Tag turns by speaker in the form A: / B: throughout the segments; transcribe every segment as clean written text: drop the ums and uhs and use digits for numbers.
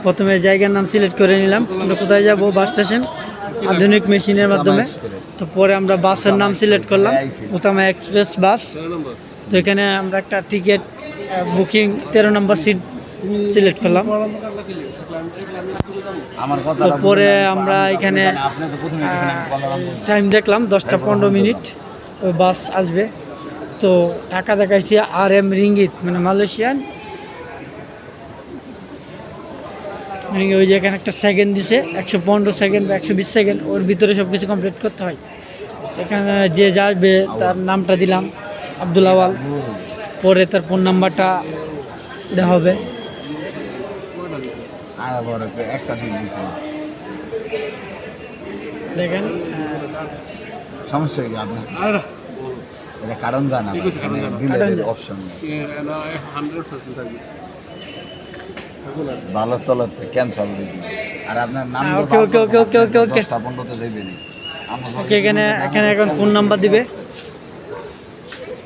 A: প্রথমে জায়গার নাম সিলেক্ট করে নিলাম, আমরা কোথায় যাব, বাস স্টেশন আধুনিক মেশিনের মাধ্যমে। তো পরে আমরা বাসের নাম সিলেক্ট করলাম, উতামা এক্সপ্রেস বাস। তো এখানে আমরা একটা টিকিট বুকিং 13 নম্বর সিট সিলেক্ট করলাম। তো পরে আমরা এখানে টাইম দেখলাম 10টা 15 মিনিট ওই বাস আসবে। তো টাকা দেখাইছি RM রিঙ্গিত, মানে মালয়েশিয়ান। ওই যে এখানে একটা সেকেন্ড দিছে 115 সেকেন্ড বা 120 সেকেন্ড, ওর ভিতরে সব কিছু কমপ্লিট করতে হয়। সেখানে যে যাবে তার নামটা দিলাম আব্দুল আওয়াল, পরে তার ফোন নাম্বারটা দেওয়া হবে। দেখেন
B: সমস্যা কি আপনার এটা কারণ জানা অপশন ভালো তলাতে ক্যান্সেল আর আপনার নাম
A: ওকে ওকে ওকে ওকে ওকে ওকে
B: 15তে যাবেন।
A: ওকে এখানে এখানে এখন ফোন নাম্বার দিবে,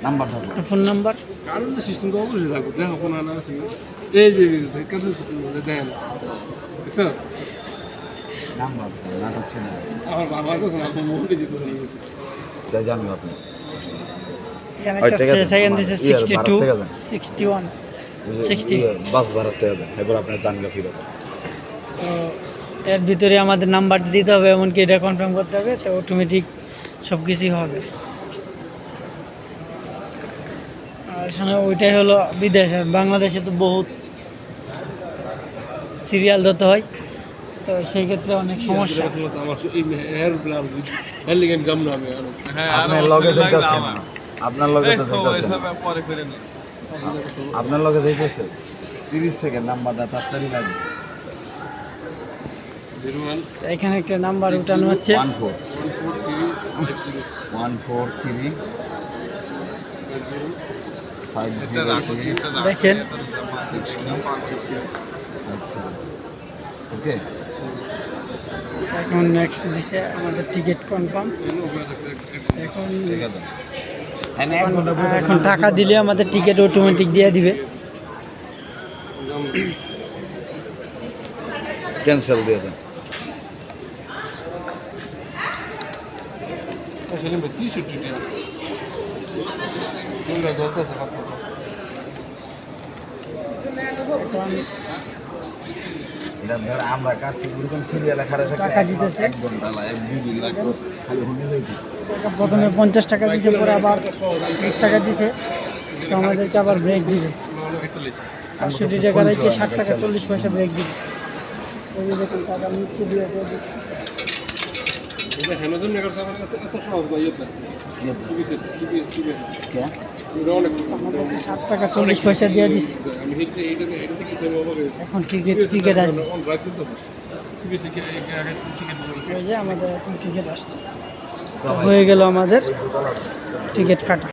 B: নাম্বার
A: ফোন নাম্বার।
C: কারণ সিস্টেম তো অবশ্যই থাকবে, দেখো ফোন আনা আছে এই যে ক্যান্সেল সিস্টেম বলে দেখেন দেখছো
B: নাম্বার নাটক ছিল
C: আমার বাবার কাছে আপনি মোবাইলে যেতে
B: তাই জানবো আপনি
A: এখানে একটা সেকেন্ড দিছে 62 61 60
B: বাস ভাড়া টাকা দেন, এবার আপনার জানগা ফিরো।
A: তো এর ভিতরে আমাদের নাম্বারটা দিতে হবে, এমনকি এটা কনফার্ম করতে হবে। তো অটোমেটিক সব কিছুই হবে। আর এখানে ওইটাই হলো বিদেশ, আর বাংলাদেশে তো বহুত সিরিয়াল ধরতে হয়, তো সেই ক্ষেত্রে অনেক সমস্যা।
B: আপনার লগে যাইতেছেন, আপনার লগে তো যাইতেছেন, আপনার লগে যাইতেছে 30 সেকেন্ড নাম্বারটা তাড়াতাড়ি লাগবে।
A: এখানে একটা নাম্বার উঠানো হচ্ছে
B: 143
A: দেখেন।
B: ওকে
A: এখন নেক্সট দিছে আমাদের টিকিট কনফার্ম। এখন এখন টাকা দিলে আমাদের টিকিট অটোমেটিক দিয়ে দিবে।
B: ক্যান্সেল দিয়ে দেন। আমরা কাছে সিরিয়ালে খারে
A: টাকা দিতেছে,
B: 1 ঘন্টা লাগে 2 লাখ খালি হুনে যাইতে।
A: প্রথমে 50 টাকা দিছে, পরে আবার 30 টাকা দিছে। তো আমাদেরকে আবার ব্রেক দিবে 68 টাকা রেখে 60 টাকা 40 পয়সা ব্রেক দিবে। ওই যে দেখুন টাকা নিচে দিয়ে দিচ্ছে।
C: এত সহজ ভাই
A: আমাদেরকে 60 টাকা 40 পয়সা দিয়ে দিছে। এখন টিকিট আসবে, ওই যে আমাদের এখন টিকিট আসছে। তো হয়ে গেল আমাদের টিকিট কাটা।